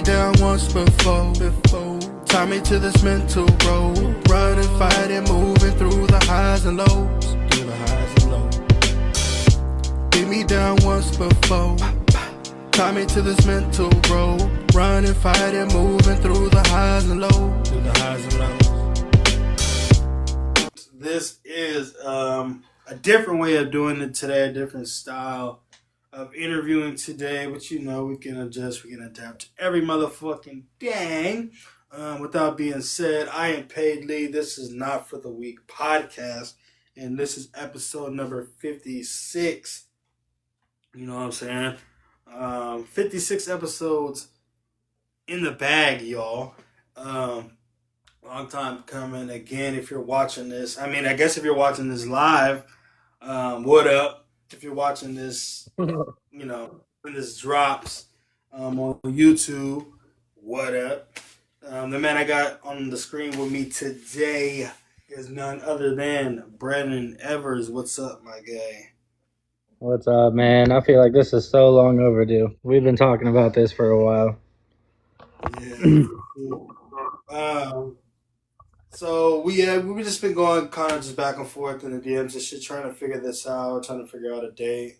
me down once before. Tie me to this mental road. Running, fighting, moving through the highs and lows. Beat me down once before. Tie me to this mental road. Running, fighting, moving through the highs and lows. This is a different way of doing it today, a different style of interviewing today. But you know, we can adjust, we can adapt to every motherfucking thing. Without being said, I am Paid Lee. This is Not for the Weak podcast, and this is episode number 56. You know what I'm saying? 56 episodes in the bag, y'all. Long time coming. Again, if you're watching this, I mean, I guess if you're watching this live, what up? If you're watching this, you know, when this drops on YouTube, what up? The man I got on the screen with me today is none other than Brennan Evers. What's up, my guy? What's up, man? I feel like this is so long overdue. We've been talking about this for a while. Yeah. So we've just been going kind of just back and forth in the DMs and shit, trying to figure this out, trying to figure out a date.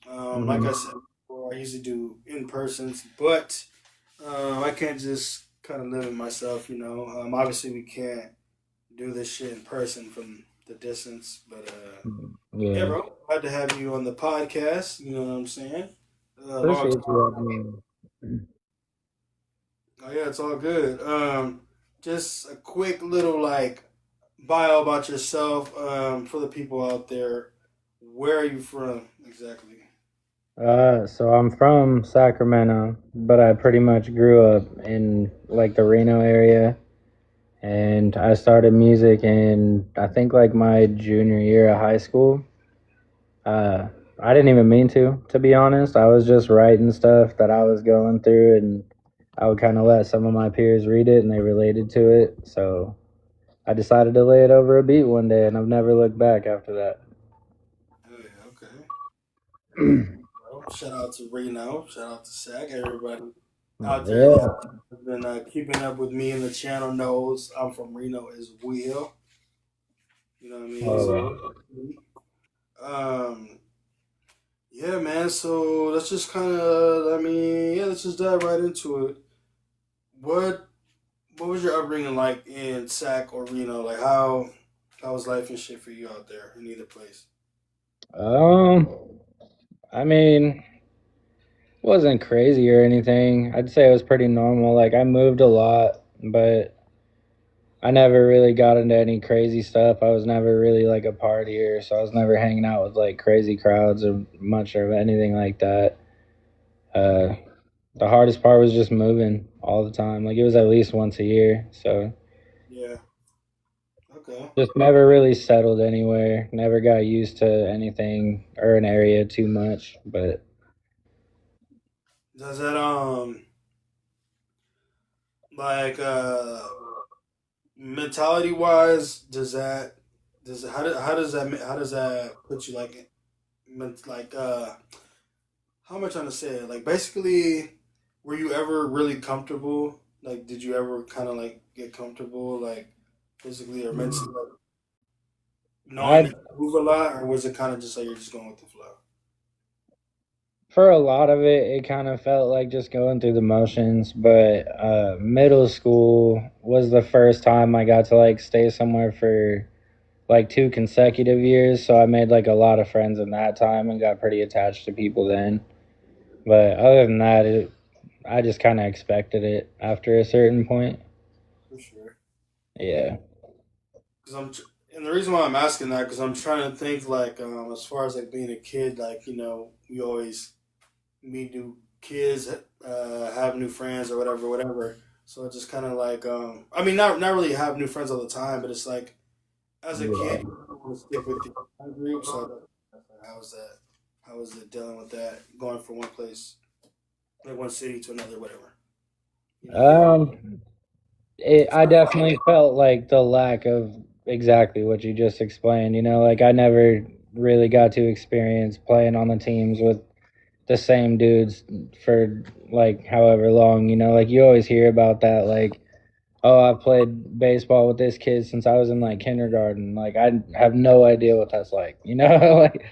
Like I said before, I usually do in persons, but I can't just kind of limit myself, you know. Obviously we can't do this shit in person from the distance, but yeah, bro, glad to have you on the podcast. You know what I'm saying? Appreciate you having me. Oh yeah, it's all good. Just a quick little like bio about yourself for the people out there. Where are you from exactly? So I'm from Sacramento, but I pretty much grew up in like the Reno area, and I started music in I think like my junior year of high school. I didn't even mean to be honest. I was just writing stuff that I was going through, and I would kind of let some of my peers read it, and they related to it. So I decided to lay it over a beat one day, and I've never looked back after that. Oh yeah, okay. Well, shout out to Reno, shout out to Sac, everybody out there Yeah. that's been keeping up with me in the channel knows I'm from Reno as well. You know what I mean? Oh, Um, yeah, man. So let's just kind of, let's just dive right into it. What What was your upbringing like in Sac or Reno? Like how was life and shit for you out there in either place? um, I mean, wasn't crazy or anything. I'd say it was pretty normal. Like I moved a lot, but I never really got into any crazy stuff. I was never really like a partier, so I was never hanging out with like crazy crowds or much of anything like that. Uh, the hardest part was just moving all the time. Like it was at least once a year, so Yeah. Okay. just never really settled anywhere. Never got used to anything or an area too much. But Does that like mentality wise does it, how does that put you like like how am I trying to say it? Like basically, were you ever really comfortable? Like, did you ever kind of like get comfortable, like physically or mentally, like, knowing I that you move a lot, or was it kind of just like you're just going with the flow? for a lot of it, it kind of felt like just going through the motions. But middle school was the first time I got to like stay somewhere for like 2 consecutive years. So I made like a lot of friends in that time and got pretty attached to people then. But other than that, I just kind of expected it after a certain point. For sure. Yeah. Because and the reason why I'm asking that because I'm trying to think like as far as like being a kid, like you know, we always meet new kids, have new friends or whatever, whatever. So it's just kind of like I mean, not really have new friends all the time, but it's like as a Yeah. kid, you want to stick with the friend group. So how was that? How was it dealing with that? Going from one place, like one city to another, whatever. You know. Um, I definitely felt like the lack of exactly what you just explained. Like I never really got to experience playing on the teams with the same dudes for like however long, you know, like you always hear about that, like, oh, I've played baseball with this kid since I was in like kindergarten. Like I have no idea what that's like, you know, like,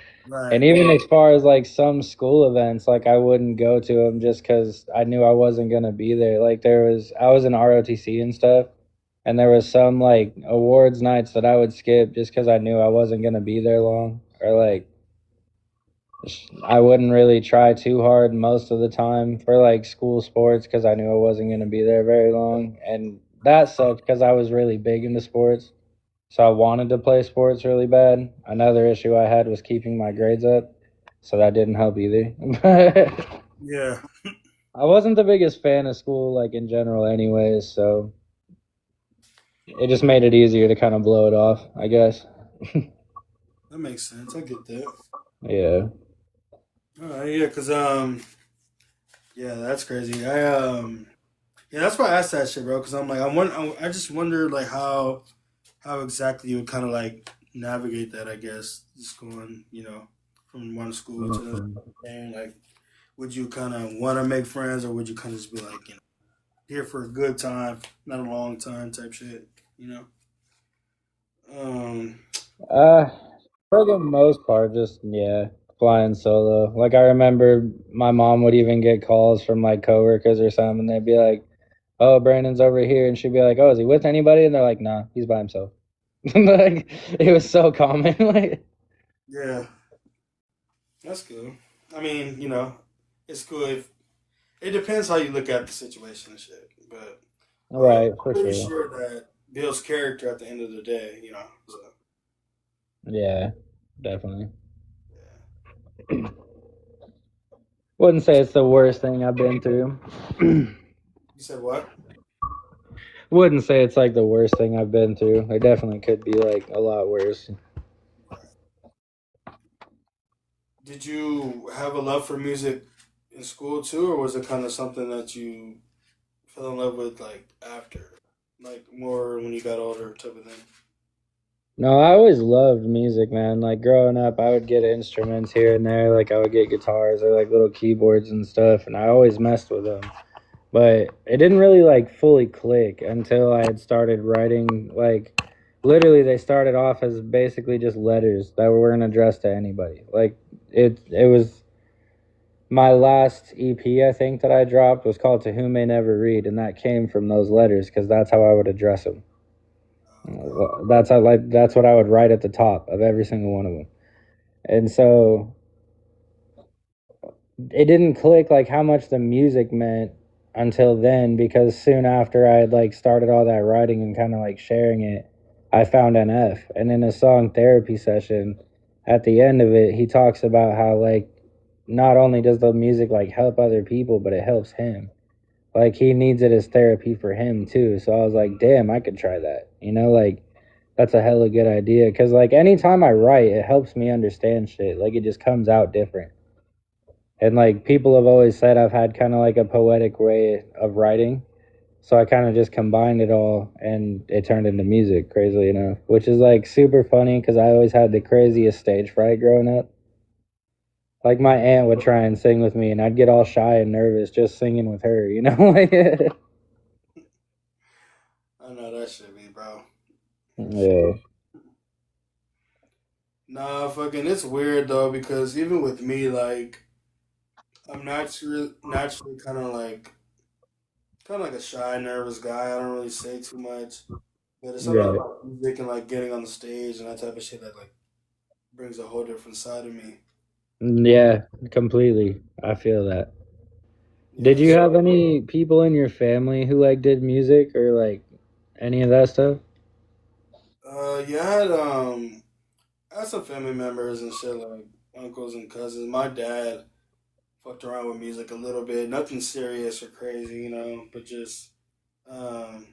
and Right. even as far as like some school events, like I wouldn't go to them just because I knew I wasn't gonna be there. Like I was in ROTC and stuff, and there was some like awards nights that I would skip just because I knew I wasn't gonna be there long, or like I wouldn't really try too hard most of the time for like school sports because I knew I wasn't gonna be there very long, and that sucked because I was really big into sports. So I wanted to play sports really bad. Another issue I had was keeping my grades up, so that didn't help either. Yeah, I wasn't the biggest fan of school, like in general, anyways. So it just made it easier to kind of blow it off, I guess. that makes sense. I get that. Yeah. All right, yeah, cause yeah, that's crazy. Yeah, that's why I asked that shit, bro. Cause I'm like, I just wonder like how exactly you would kind of like navigate that. I guess just going, from one school to another. Mhm. And like, would you kind of want to make friends, or would you kind of just be like, here for a good time, not a long time type shit, you know? Um, Uh, for the most part, just yeah, flying solo. Like I remember my mom would even get calls from like coworkers or something, and they'd be like, "Oh, Brandon's over here," and she'd be like, "Oh, is he with anybody?" And they're like, "Nah, he's by himself." Like it was so common. Like yeah, that's cool. I mean, it's cool if it depends how you look at the situation and shit, but right, I'm for pretty sure. sure that builds character at the end of the day, So Yeah, definitely. yeah. Wouldn't say it's the worst thing I've been through. You said what? Wouldn't say it's like the worst thing I've been through. It definitely could be like a lot worse. Right. Did you have a love for music in school too, or was it kind of something that you fell in love with like after, like more when you got older type of thing? No, I always loved music, man. Like growing up, I would get instruments here and there. Like I would get guitars or like little keyboards and stuff, and I always messed with them. But it didn't really like fully click until I had started writing. Like literally, they started off as basically just letters that weren't addressed to anybody. Like it was my last EP, I think, that I dropped was called "To Whom May Never Read," and that came from those letters because that's how I would address them. Okay. That's what I would write at the top of every single one of them. And so it didn't click like how much the music meant until then, because soon after I had like started all that writing and kind of like sharing it, I found NF, and in a song therapy session, at the end of it, he talks about how like not only does the music like help other people, but it helps him. Like he needs it as therapy for him too. So I was like, damn, I could try that. Like that's a hella good idea. Cause like anytime I write, it helps me understand shit. Like it just comes out different. And like people have always said I've had kind of like a poetic way of writing. So I kind of just combined it all and it turned into music, crazily enough, which is like super funny because I always had the craziest stage fright growing up. Like my aunt would try and sing with me and I'd get all shy and nervous just singing with her, you know? Like, I know that shit, me, bro. yeah. Nah, fucking, it's weird though because even with me, like, I'm naturally kind of like a shy, nervous guy. I don't really say too much, but it's something Right. about music and like getting on the stage and that type of shit that like brings a whole different side of me. Yeah, completely. I feel that. Did you Yes. have any people in your family who like did music or like any of that stuff? Yeah, I had some family members and shit like uncles and cousins. My dad fucked around with music a little bit, nothing serious or crazy, but just um,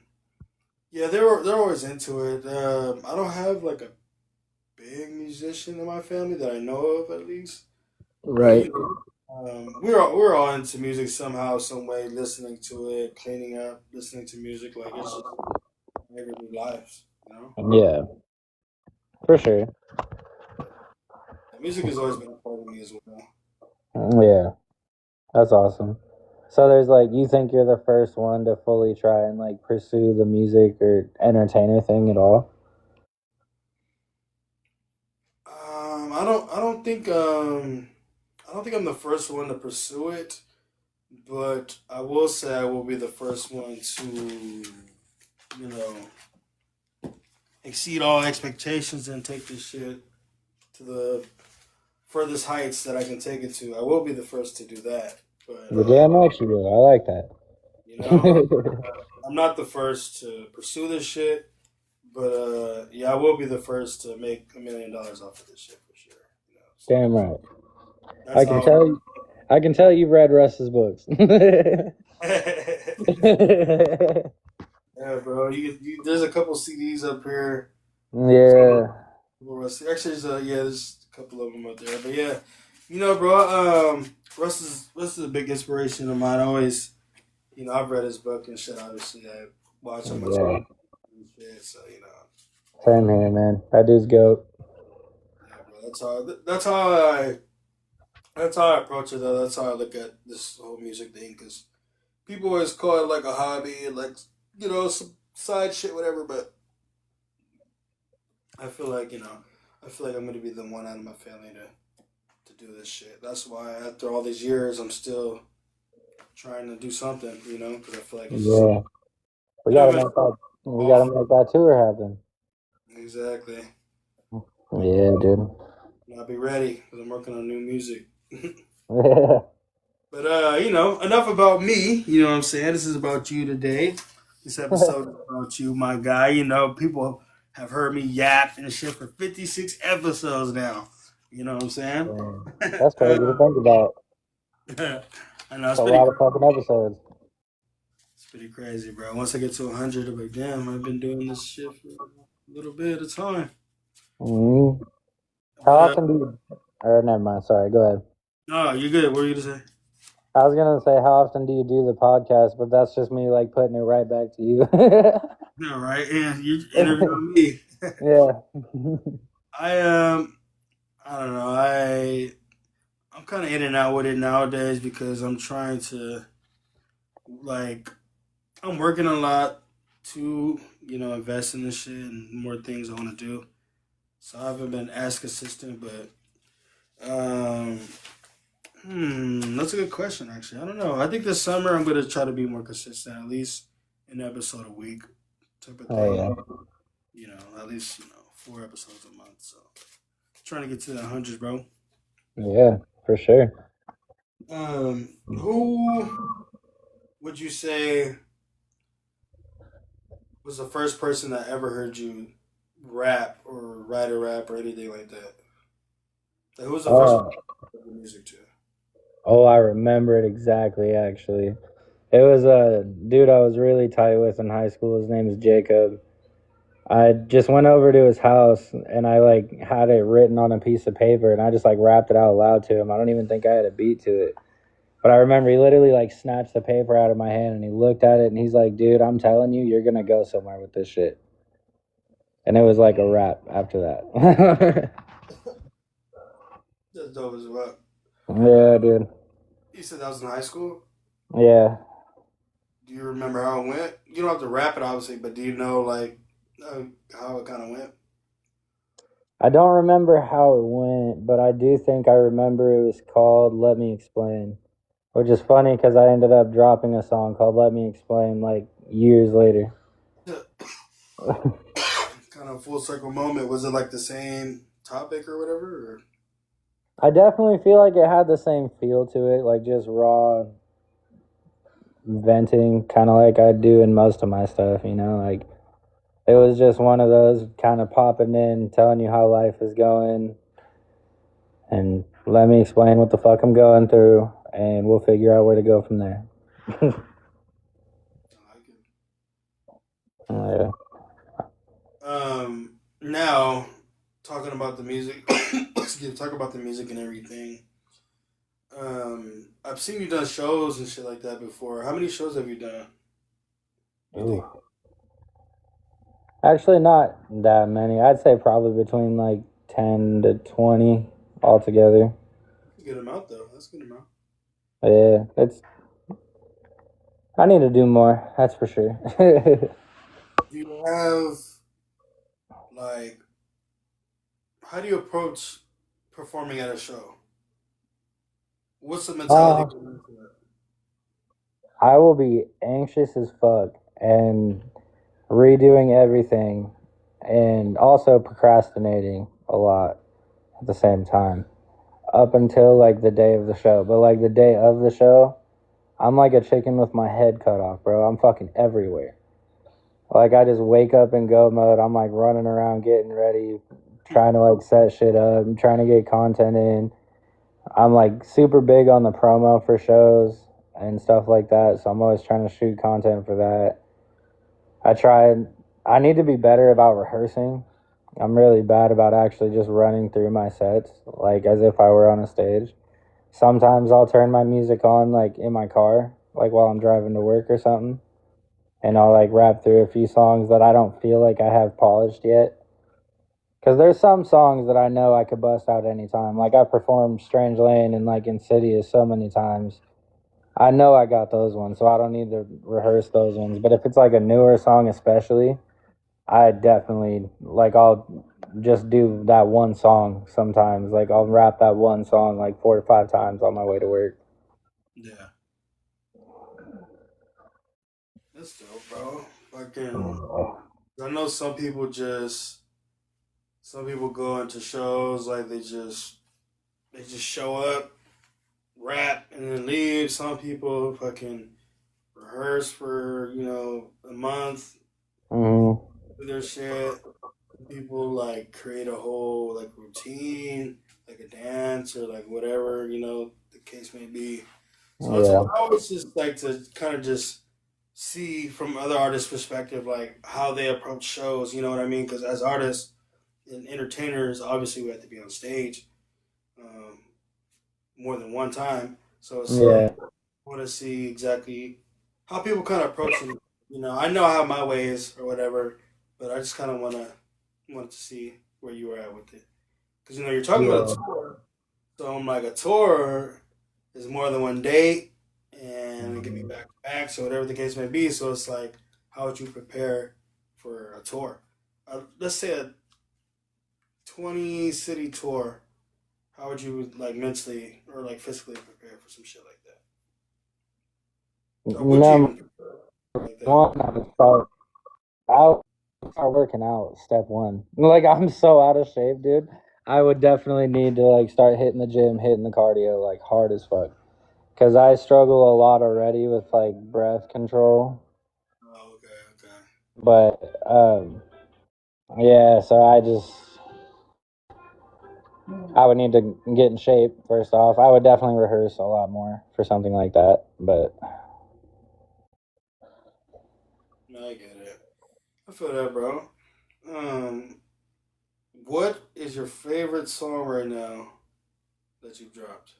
yeah, they're always into it. I don't have like a big musician in my family that I know of at least, but Right. we're all into music somehow, some way, listening to it, cleaning up, listening to music, like it's just everyday lives. Yeah, for sure. Yeah, music has always been a part of me as well. Yeah. That's awesome. So there's like, you think you're the first one to fully try and like pursue the music or entertainer thing at all? I don't think I'm the first one to pursue it, but I will say I will be the first one to, you know, exceed all expectations and take this shit to the furthest heights that I can take it to. I will be the first to do that, but The damn right you do. I like that. you know, I'm not the first to pursue this shit. But yeah, I will be the first to make $1 million off of this shit for sure. You know, so Damn right. that's I can how. tell. I can tell you've read Russ's books. Yeah, Yeah, bro. There's a couple CDs up here. Actually, there's a couple of them up there. But yeah, bro. Russ is a big inspiration of mine. I always, I've read his book and shit. Obviously, I watch him much yeah. and shit. So Same here, man. That dude's goat. yeah, bro. That's how I approach it. Though. That's how I look at this whole music thing. Because people always call it like a hobby, like some side shit, whatever. But I feel like I'm gonna be the one out of my family to do this shit. That's why after all these years, I'm still trying to do something. Because I feel like it's just Yeah, we enough gotta is make that. We gotta off. make that tour happen. Exactly. Yeah, dude. And I'll be ready because I'm working on new music. Yeah. But enough about me. You know what I'm saying? This is about you today. This episode is about you, my guy. People have heard me yap and shit for 56 episodes now. You know what I'm saying? Damn. That's crazy to think about. I know It's a lot of fucking episodes. it's pretty crazy, bro. Once I get to 100, I'm like, damn, I've been doing this shit for a little bit of time. Hmm. How But often do you? Or never mind. Sorry. Go ahead. no, you're good. What are you gonna say? I was gonna say, how often do you do the podcast? But that's just me like putting it right back to you. All right, and you're interviewing me. Yeah. I I don't know. I'm kind of in and out with it nowadays because I'm trying to like I'm working a lot to invest in this shit and more things I want to do. So I haven't been as consistent, but um, that's a good question. Actually, I don't know. I think this summer I'm gonna try to be more consistent, at least an episode a week, type of Oh thing. yeah. At least 4 episodes a month. So trying to get to the hundred, bro. Yeah, for sure. Who would you say was the first person that ever heard you rap or write a rap or anything like that? Like, who was the first Oh, person you heard music to? oh, I remember it exactly. Actually, it was a dude I was really tight with in high school. His name is Jacob. I just went over to his house and I like had it written on a piece of paper and I just like rapped it out loud to him. I don't even think I had a beat to it. But I remember he literally like snatched the paper out of my hand and he looked at it and he's like, "Dude, I'm telling you, you're gonna go somewhere with this shit." And it was like a rap after that. That's dope as well. Yeah, dude. You said that was in high school. Yeah. Do you remember how it went? You don't have to rap it, obviously, but do you know like how it kind of went? I don't remember how it went, but I do think I remember it was called Let Me Explain. Which is funny because I ended up dropping a song called Let Me Explain like years later. Kind of full circle moment. Was it like the same topic or whatever? Or? I definitely feel like it had the same feel to it, like just raw venting, kind of like I do in most of my stuff, Like it was just one of those kind of popping in, telling you how life is going, and let me explain what the fuck I'm going through, and we'll figure out where to go from there. I like it. Yeah. Now talking about the music, talk about the music and everything. I've seen you done shows and shit like that before. How many shows have you done? You think? Ooh. Actually, not that many. I'd say probably between like 10 to 20 altogether. That's a good amount though. That's a good amount. Yeah, it's. I need to do more. That's for sure. Do you have like how do you approach performing at a show? What's the mentality uh, going into it? I will be anxious as fuck and redoing everything, and also procrastinating a lot at the same time up until like the day of the show. But like the day of the show, I'm like a chicken with my head cut off, bro. I'm fucking everywhere. Like I just wake up in go mode. I'm like running around getting ready, trying to like set shit up. I'm trying to get content in. I'm like super big on the promo for shows and stuff like that. So I'm always trying to shoot content for that. I tried. I need to be better about rehearsing. I'm really bad about actually just running through my sets, like as if I were on a stage. Sometimes I'll turn my music on, like in my car, like while I'm driving to work or something, and I'll like rap through a few songs that I don't feel like I have polished yet. Because there's some songs that I know I could bust out anytime. Like I performed Strange Lane and like Insidious so many times. I know I got those ones, so I don't need to rehearse those ones. But if it's like a newer song, especially, I definitely like I'll just do that one song sometimes. Like I'll rap that one song like 4 to 5 times on my way to work. Yeah, that's dope, bro. Fucking, I know some people go into shows like they just show up, rap, and then leave. Some people fucking rehearse for a month, Mm-hmm. do their shit. People like create a whole like routine, like a dance or like whatever the case may be. So Yeah. I always just like to kind of just see from other artists' perspective, like how they approach shows. You know what I mean? Because as artists and entertainers, obviously we have to be on stage um, more than one time. So it's like Yeah. I want to see exactly how people kind of approach it. I know how my way is or whatever, but I just kind of wanted to see where you were at with it. Because you're talking about a Yeah. tour, so I'm like a tour is more than one date, and it could be back to back, so whatever the case may be. So it's like, how would you prepare for a tour? Let's say a 20 city tour. How would you like mentally or like physically prepare for some shit like that? Or would you Number even prepare like that? one, I would start working out. Step one. Like I'm so out of shape, dude. I would definitely need to like start hitting the gym, hitting the cardio like hard as fuck. Cause I struggle a lot already with like breath control. Oh, okay, okay. But yeah, so I would need to get in shape first off. I would definitely rehearse a lot more for something like that. But No, I get it. I feel that, bro. Um, what is your favorite song right now that you've dropped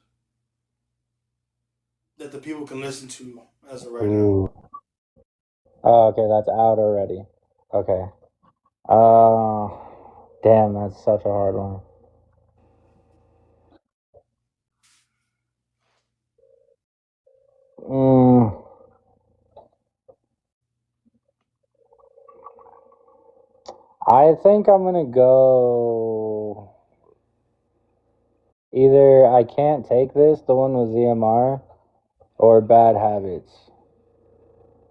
that the people can listen to as of right now? ooh, oh, okay, that's out already. Okay. Uh, damn, that's such a hard one. Mm, I think I'm gonna go either I Can't Take This, the one with ZMR, or Bad Habits.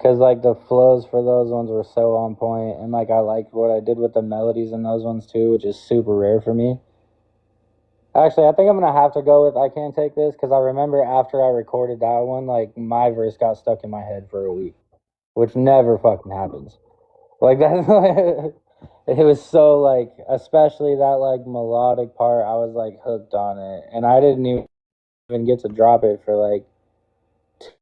Cause like the flows for those ones were so on point, and like I liked what I did with the melodies in those ones too, which is super rare for me. Actually, I think I'm gonna have to go with I Can't Take This because I remember after I recorded that one, like my verse got stuck in my head for a week, which never fucking happens. Like that, it was so like, especially that like melodic part, I was like hooked on it, and I didn't even get to drop it for like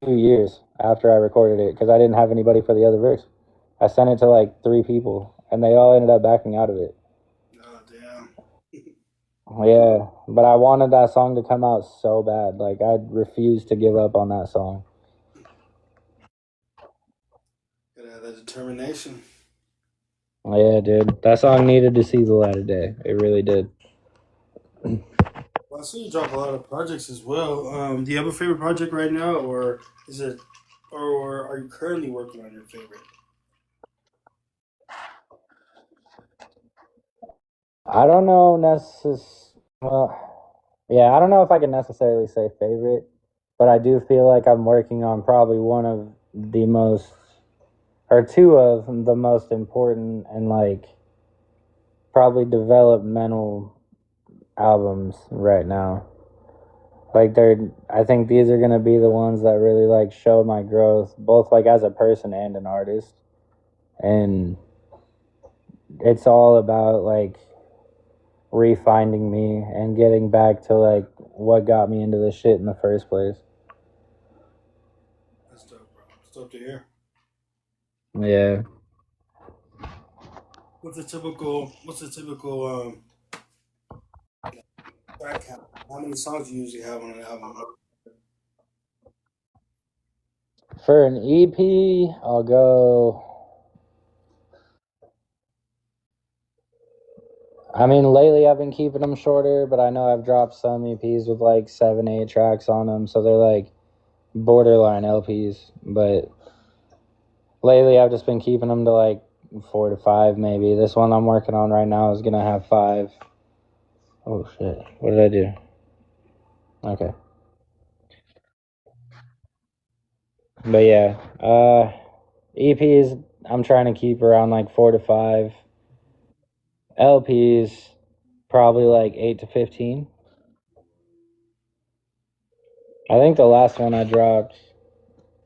2 years after I recorded it because I didn't have anybody for the other verse. I sent it to like 3 people, and they all ended up backing out of it. Oh, damn. Yeah, but I wanted that song to come out so bad. Like I refused to give up on that song. Gotta have that determination. Yeah, dude, that song needed to see the light of day. It really did. Well, I see you drop a lot of projects as well. Do you have a favorite project right now, or is it, or are you currently working on your favorite? I don't know well, yeah, I don't know if I can necessarily say favorite, but I do feel like I'm working on probably one of the most, or two of the most important and like probably developmental albums right now. Like I think these are gonna be the ones that really like show my growth, both like as a person and an artist. And it's all about like refinding me and getting back to like what got me into this shit in the first place. That's dope, bro. It's dope to hear. Yeah. What's a typical track count? How many songs do you usually have on an album? For an EP, I'll go. I mean, lately I've been keeping them shorter, but I know I've dropped some EPs with like 7, 8 tracks on them, so they're like borderline LPs. But lately I've just been keeping them to like 4 to 5, maybe. This one I'm working on right now is gonna have 5. Oh shit! What did I do? Okay, but yeah, EPs I'm trying to keep around like 4 to 5. LPs probably like 8 to 15. I think the last one I dropped,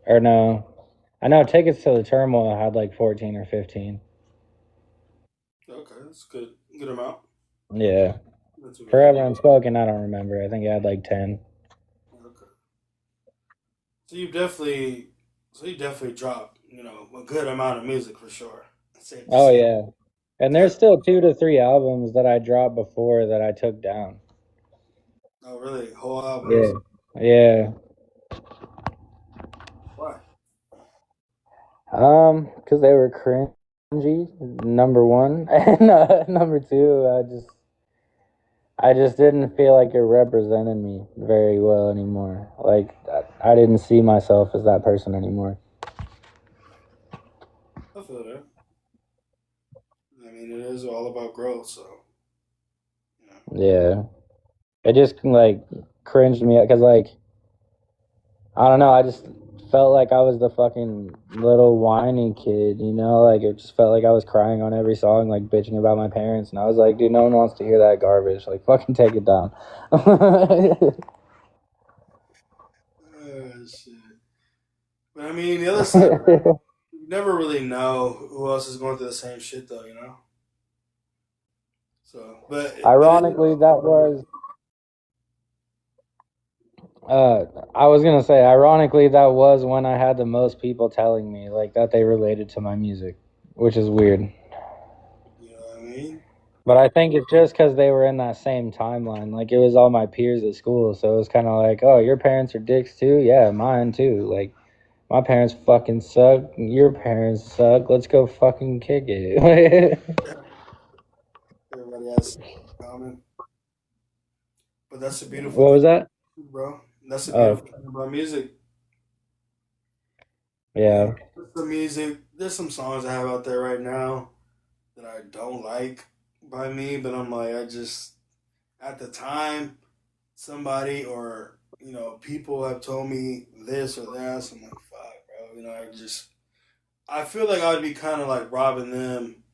or no, I know Tickets to the Turmoil had like 14 or 15. Okay, that's good. Good amount. Yeah. Not too bad. Forever Unspoken, I don't remember. I think it had like 10. Okay. So you definitely dropped, a good amount of music for sure. Safe to Oh, say. yeah. And there's still 2 to 3 albums that I dropped before that I took down. Oh, really? Whole Yeah. albums? Yeah. Why? Because they were cringy, number one. And number two, I just didn't feel like it represented me very well anymore. Like, I didn't see myself as that person anymore. I feel that. I mean, it is all about growth, so you know. Yeah. It just, like, cringed me because, like, I don't know, I just felt like I was the fucking little whiny kid, you know? Like, it just felt like I was crying on every song, like, bitching about my parents. And I was like, dude, no one wants to hear that garbage. Like, fucking take it down. Shit. But I mean, the other side, you never really know who else is going through the same shit, though, you know. So, but it is. Ironically, that was I was gonna say, ironically, that was when I had the most people telling me like that they related to my music, which is weird. You know what I mean? But I think it's just because they were in that same timeline. Like it was all my peers at school, so it was kind of like, oh, your parents are dicks too. Yeah, mine too. Like my parents fucking suck. Your parents suck. Let's go fucking kick it. Everybody has common, but that's a beautiful What thing, was that? bro. That's a Oh, beautiful thing about music. yeah. The music. There's some songs I have out there right now that I don't like by me, but I'm like, I just at the time somebody or people have told me this or that. So I'm like, fuck, bro. I feel like I'd be kind of like robbing them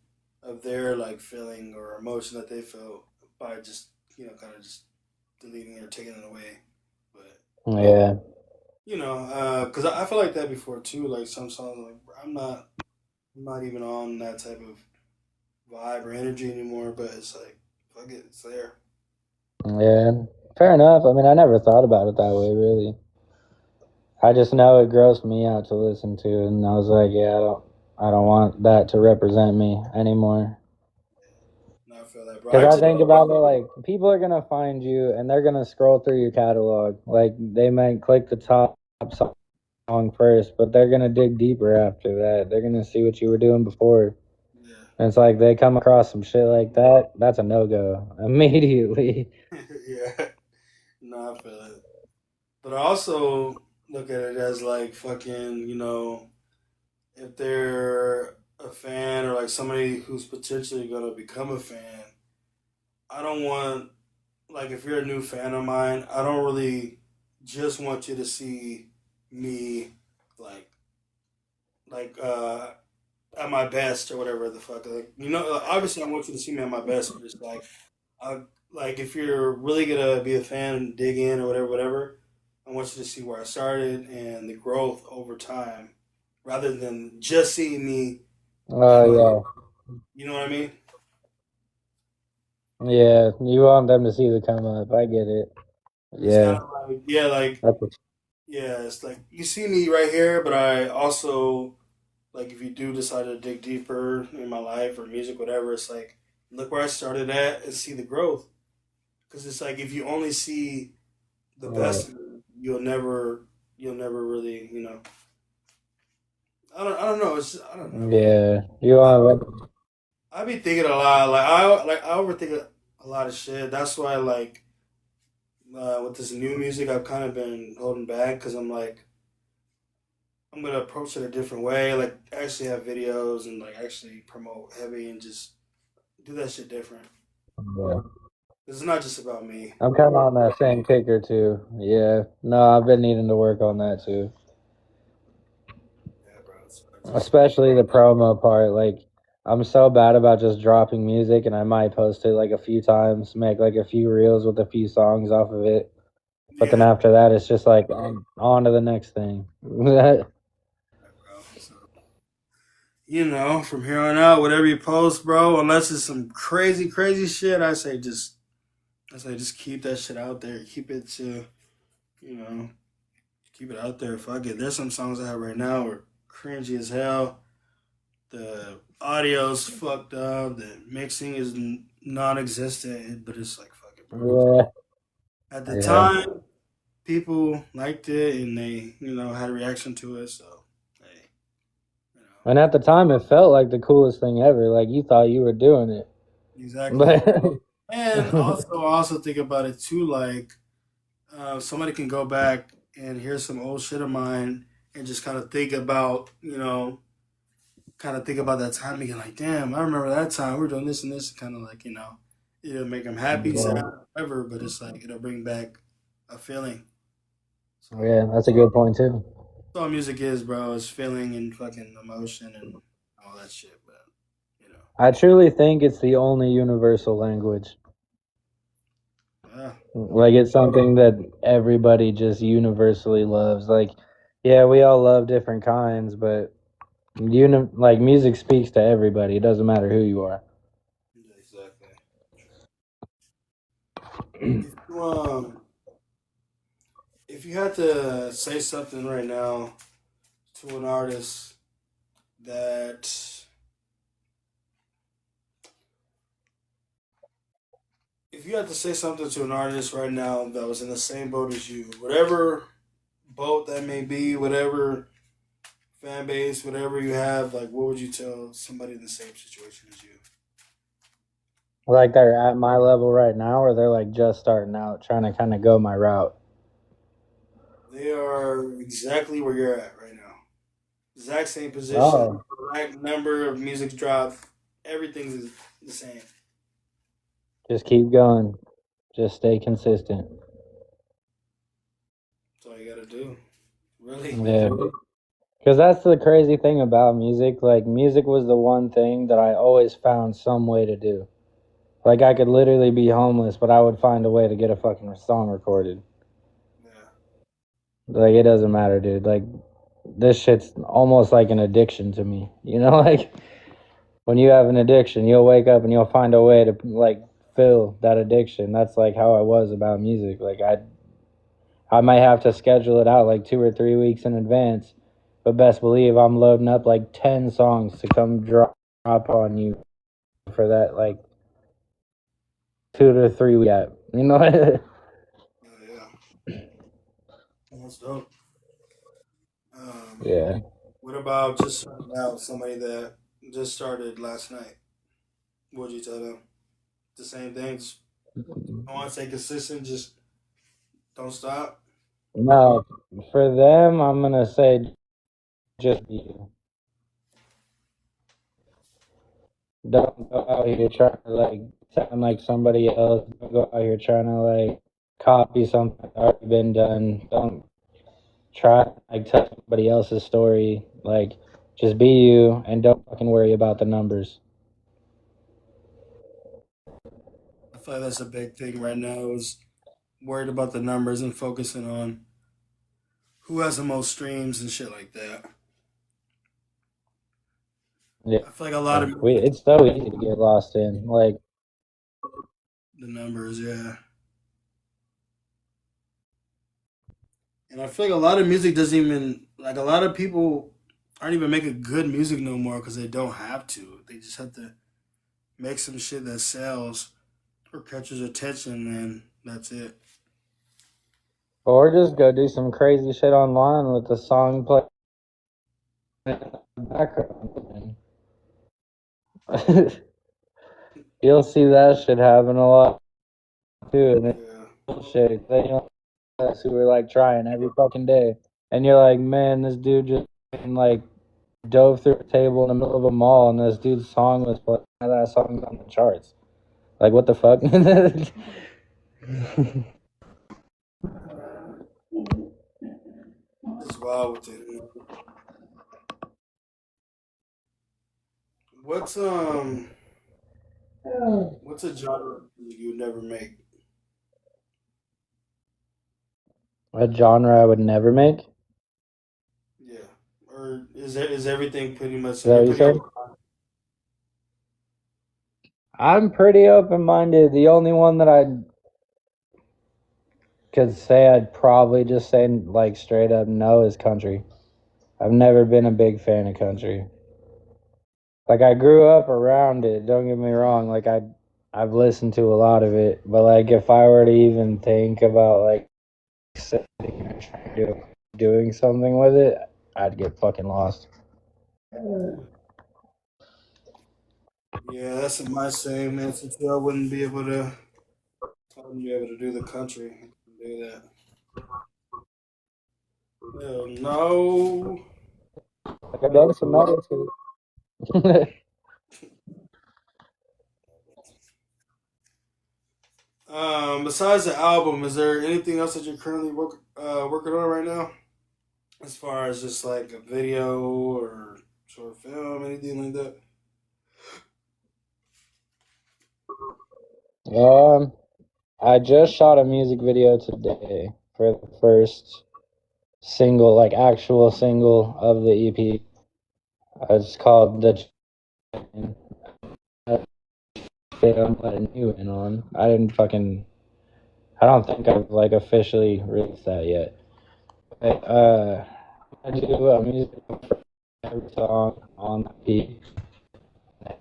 of their like feeling or emotion that they felt by just kind of just deleting it or taking it away. But Yeah. because I feel like that before too. Like some songs, like I'm not even on that type of vibe or energy anymore. But it's like, fuck it, it's there. Yeah. Fair enough. I mean, I never thought about it that way, really. I just know it grossed me out to listen to, and I was like, yeah, I don't want that to represent me anymore. And I feel that, bro. Because I think about it, like people are gonna find you, and they're gonna scroll through your catalog. Like they might click the top song first, but they're gonna dig deeper after that. They're gonna see what you were doing before. Yeah, And it's like they come across some shit like that. That's a no go immediately. yeah. I feel it. But I also look at it as like fucking, if they're a fan or like somebody who's potentially gonna become a fan, I don't want like if you're a new fan of mine, I don't really just want you to see me like like at my best or whatever the fuck. Like obviously I want you to see me at my best, but it's I like if you're really gonna be a fan and dig in or whatever. I want you to see where I started and the growth over time, rather than just seeing me at my. Oh You know what I mean? yeah, yeah. You want them to see the come up. I get it. It's kind Yeah, of like yeah, like that's what, yeah. It's like you see me right here, but I also like if you do decide to dig deeper in my life or music, whatever. It's like look where I started at and see the growth. Because it's like if you only see the right. best, of me, you'll never really I don't know. I don't know, man. Yeah, you I want them. I be thinking a lot. Like I overthink a lot of shit. That's why like with this new music, I've kind of been holding back because I'm like I'm gonna approach it a different way. Like actually have videos and like actually promote heavy and just do that shit different. Yeah. It's not just about me. I'm kind of on that same kicker too. Yeah, no, I've been needing to work on that too. Yeah, bro. So I just Especially the promo part. Like, I'm so bad about just dropping music, and I might post it like a few times, make like a few reels with a few songs off of it. But then yeah, after that, it's just like on to the next thing. Yeah, bro. So from here on out, whatever you post, bro, unless it's some crazy, crazy shit, I say just keep that shit out there. Keep it to you know, keep it out there. Fuck it. There's some songs I have right now are cringy as hell. The audio's fucked up. The mixing is non-existent. But it's like fuck it, bro. At the yeah. time, people liked it and they had a reaction to it. So hey, you know And at the time, it felt like the coolest thing ever. Like you thought you were doing it, exactly. but And I also think about it too. Like somebody can go back and hear some old shit of mine and just kind of think about that time again. Like, damn, I remember that time we were doing this and this. Kind of like it'll make them happy, sad, whatever. But it's like it'll bring back a feeling. So yeah, that's a good point too. that's all music is, bro. Is feeling and fucking emotion and all that shit. But I truly think it's the only universal language. yeah, Like it's something that everybody just universally loves. Like, yeah, we all love different kinds, but like music speaks to everybody. It doesn't matter who you are. yeah, exactly. If you if you had to say something right now to an artist that if you had to say something to an artist right now that was in the same boat as you, whatever boat that may be, whatever fan base, whatever you have, like what would you tell somebody in the same situation as you? Like they're at my level right now, or they're like just starting out, trying to kind of go my route. They are exactly where you're at right now. Exact same position, Oh, exact number of music drop, everything's the same. just keep going. Just stay consistent. That's all you gotta do. Really. Yeah. Because that's the crazy thing about music. Like, music was the one thing that I always found some way to do. Like, I could literally be homeless, but I would find a way to get a fucking song recorded. Yeah. Like, it doesn't matter, dude. Like, this shit's almost like an addiction to me. You know, like, when you have an addiction, you'll wake up and you'll find a way to, like, fill that addiction. That's, like, how I was about music. Like, I might have to schedule it out, like, 2 or 3 weeks in advance. But best believe I'm loading up, like, 10 songs to come drop on you for that, like, 2 to 3 week gap. You know? Yeah. That's dope. Um, Yeah. what about just starting out somebody that just started last night? What would you tell them? The same thing. Just, I want to say consistent. Just Don't stop. No, for them, I'm gonna say just be you. Don't go out here trying to like sound like somebody else. Don't go out here trying to like copy something that's already been done. Don't try to like tell somebody else's story. Like, just be you and don't fucking worry about the numbers. I feel like that's a big thing right now. Is worried about the numbers and focusing on who has the most streams and shit like that. Yeah, I feel like a lot of it's so easy to get lost in. Like, the numbers, yeah. And I feel like a lot of music doesn't even like a lot of people aren't even making good music no more because they don't have to. They just have to make some shit that sells or catches attention, and that's it. or just go do some crazy shit online with the song play in the background. You'll see that shit happen a lot too, and it's Yeah. bullshit. They know us who are like trying every fucking day, and you're like, man, this dude just fucking, like dove through a table in the middle of a mall, and this dude's song was playing. And that song's on the charts. Like, what the fuck? It's wild with it. What's um what's a genre of music you would never make? A genre I would never make. Is Yeah. Or is everything pretty much that you're what you pretty said? open? I'm pretty open minded. The only one that I could say I'd probably just say like straight up no is country. I've never been a big fan of country. Like, I grew up around it, don't get me wrong. Like, I've listened to a lot of it, but like if I were to even think about like sitting and trying to doing something with it, I'd get fucking lost. Yeah, that's my same answer too. I wouldn't be able to I wouldn't be able to do the country. Do that. Hell no. Like, I've done some metal too. Besides the album, is there anything else that you're currently working on right now? As far as just like a video or short film, anything like that? um, I just shot a music video today for the first single, like actual single of the EP. It's called The Chain. I'm letting you in on. I don't think I've like officially released that yet. But, I do a music for every song on the EP.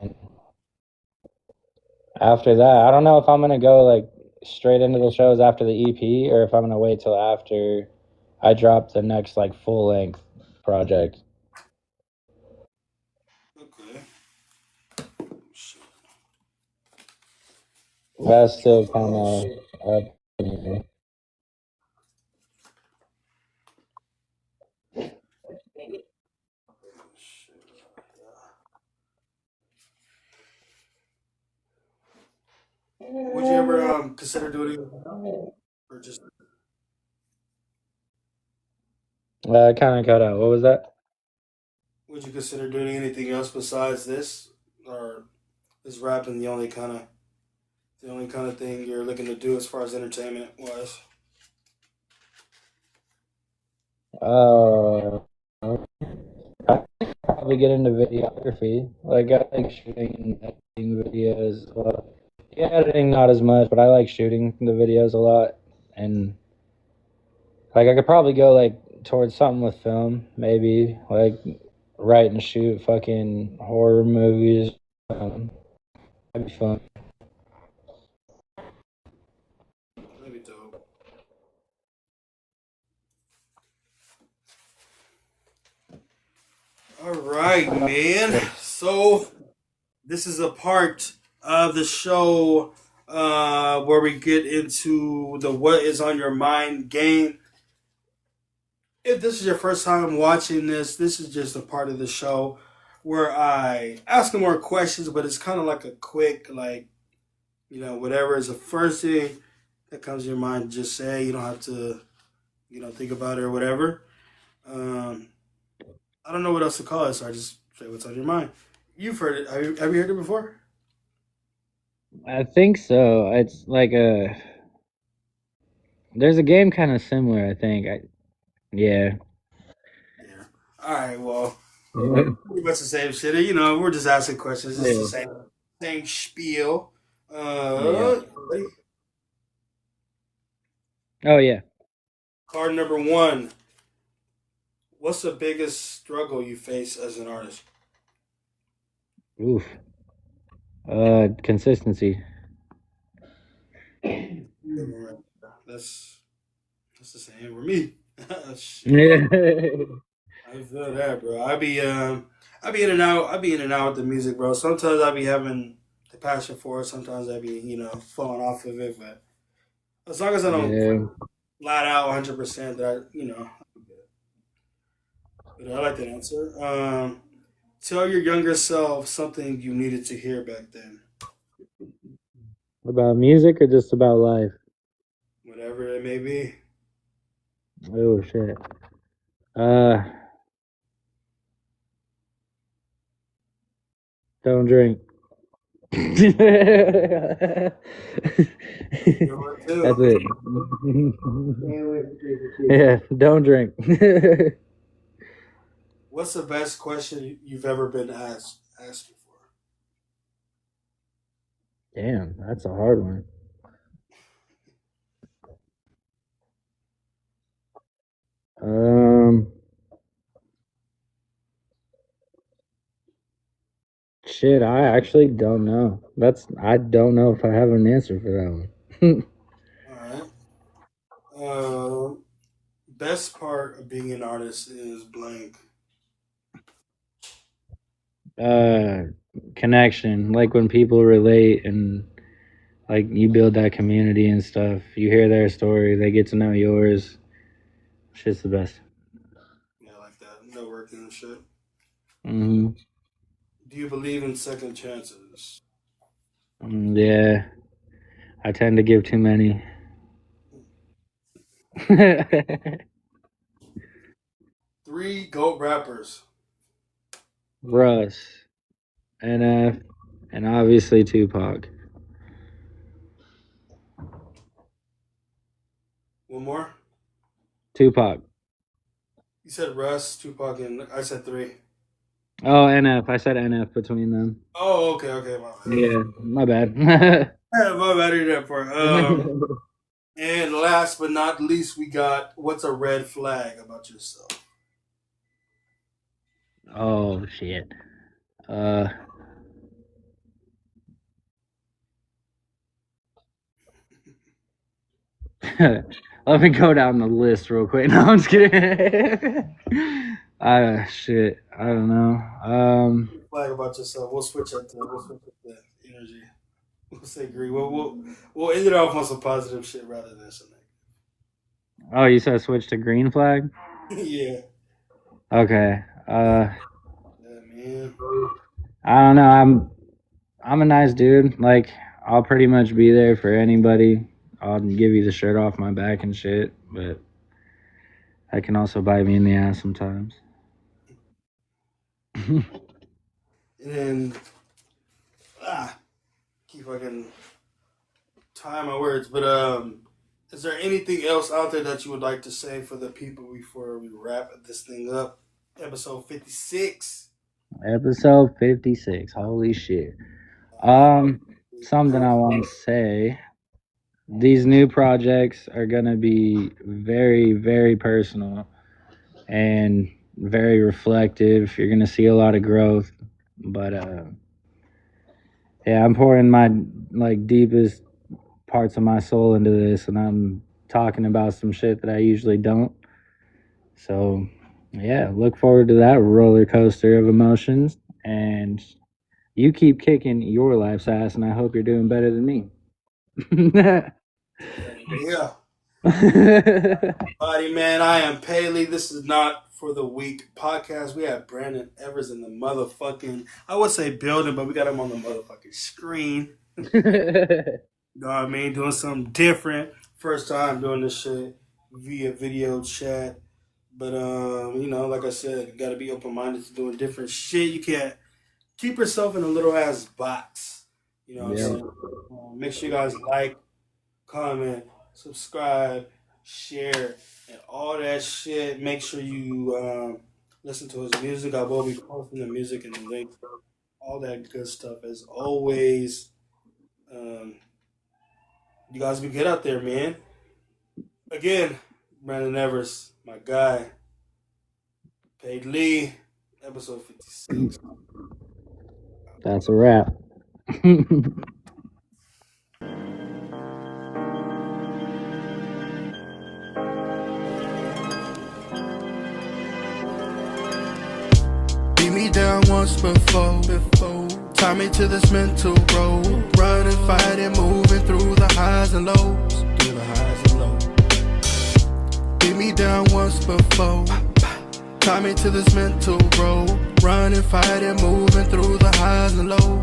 And after that, I don't know if I'm gonna go like straight into the shows after the EP or if I'm gonna wait till after I drop the next like full length project. Okay. Shit. That's still kind of up to me. Would you ever consider doing it or just Kind of cut out. What was that? would you consider doing anything else besides this, or is rapping the only kind of thing you're looking to do as far as entertainment wise? Uh, I probably get into videography. Like, I like shooting and editing videos. Well, yeah, editing not as much, but I like shooting the videos a lot. And like, I could probably go like towards something with film, maybe like write and shoot fucking horror movies. That'd be fun. That'd be dope. All right, man. So this is a part of the show where we get into the what is on your mind game. If this is your first time watching this is just a part of the show where I ask more questions, but it's kind of like a quick, like, whatever is the first thing that comes to your mind, just say. You don't have to, think about it or whatever. Um, I don't know what else to call it, so I just say what's on your mind. You've heard it. Have you heard it before? I think so. It's like a there's a game kind of similar. I think. Yeah. Yeah. All right. Well, Yeah. pretty much the same shit. We're just asking questions. It's the same spiel. Yeah. Ready? Oh yeah. Card number one. What's the biggest struggle you face as an artist? Oof. Consistency. That's that's the same for me. Shit. Yeah. I feel that, bro. I be in and out. I be in and out with the music, bro. Sometimes I be having the passion for it. Sometimes I be, falling off of it. But as long as I don't Yeah. flat out 100%, that But I like that answer. Tell your younger self something you needed to hear back then. About music or just about life? Whatever it may be. Oh shit. Uh, don't drink. That's Number two. it. Yeah, don't drink. What's the best question you've ever been asked before? Damn, that's a hard one. Um, Shit, I actually don't know. I don't know if I have an answer for that one. All right. Best part of being an artist is blank. uh, Connection, like when people relate and like you build that community and stuff. You hear their story, they get to know yours. Shit's the best. Yeah, like that. Networking and shit. Hmm. Do you believe in second chances? Yeah, I tend to give too many. Three GOAT rappers. Russ, NF, and obviously Tupac. One more. Tupac. You said Russ, Tupac, and I said three. Oh, NF. I said NF between them. Oh, okay, my bad. Yeah, my bad. My bad, I did that part. And last but not least, we got what's a red flag about yourself? Oh shit. Uh, Let me go down the list real quick. No, I'm just kidding. Shit. I don't know. Flag about yourself. We'll switch up the energy. We'll say green. We'll end it off on some positive shit rather than some Oh, you said switch to green flag? negative. Yeah. Okay. Yeah, man. I don't know. I'm a nice dude. Like I'll pretty much be there for anybody. I'll give you the shirt off my back and shit, but I can also bite me in the ass sometimes. And then keep fucking time my words. But is there anything else out there that you would like to say for the people before we wrap this thing up? Episode 56. Episode 56. Holy shit. Something I want to say. These new projects are going to be very, very personal and very reflective. You're going to see a lot of growth, but yeah, I'm pouring my like deepest parts of my soul into this, and I'm talking about some shit that I usually don't. So, yeah, look forward to that roller coaster of emotions, and you keep kicking your life's ass, and I hope you're doing better than me. Yeah. Buddy, man, I am Paley. This is Not For The Weak podcast. We have Brandon Evers in the motherfucking, I would say building, but we got him on the motherfucking screen. You know what I mean? Doing something different. First time doing this shit via video chat. But, like I said, you got to be open-minded to doing different shit. You can't keep yourself in a little ass box. You know what I'm saying? Make sure you guys like, comment, subscribe, share, and all that shit. Make sure you listen to his music. I will be posting the music and the link, all that good stuff. As always, you guys be good out there, man. Again, Brandon Evers, my guy. Paid Lee, episode 56. That's a wrap. Beat me down once before. Tie me to this mental road. Running, fighting, moving through the highs and lows. Beat me down once before. Tie me to this mental road. Running, fighting, moving through the highs and lows.